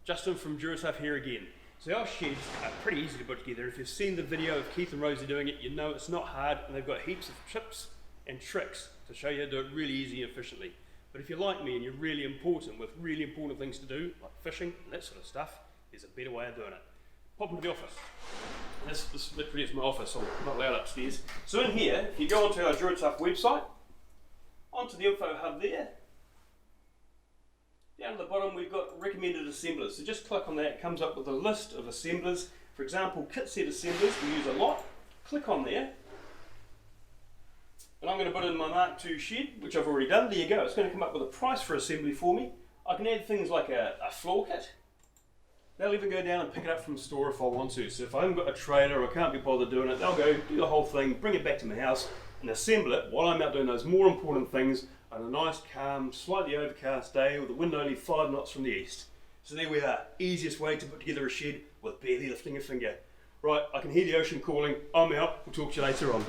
Justin from Duratuf here again. So our sheds are pretty easy to put together. If you've seen the video of Keith and Rosie doing it, you know it's not hard, and they've got heaps of tips and tricks to show you how to do it really easy and efficiently. But if you're like me and you're really important with really important things to do, like fishing and that sort of stuff, there's a better way of doing it. Pop into the office. This literally is my office, so I'm not allowed upstairs. So in here, if you go onto our Duratuf website, onto the info hub there, down at the bottom we've got recommended assemblers. So just click on that, it comes up with a list of assemblers. For example, kit set assemblers we use a lot. Click on there. And I'm going to put in my Mark II shed, which I've already done. There you go, it's going to come up with a price for assembly for me. I can add things like a floor kit. They'll even go down and pick it up from the store if I want to. So if I haven't got a trailer or can't be bothered doing it, they'll go do the whole thing, bring it back to my house and assemble it while I'm out doing those more important things on a nice, calm, slightly overcast day with the wind only 5 knots from the east. So there we are, easiest way to put together a shed with barely lifting a finger. Right, I can hear the ocean calling, I'm out, we'll talk to you later on.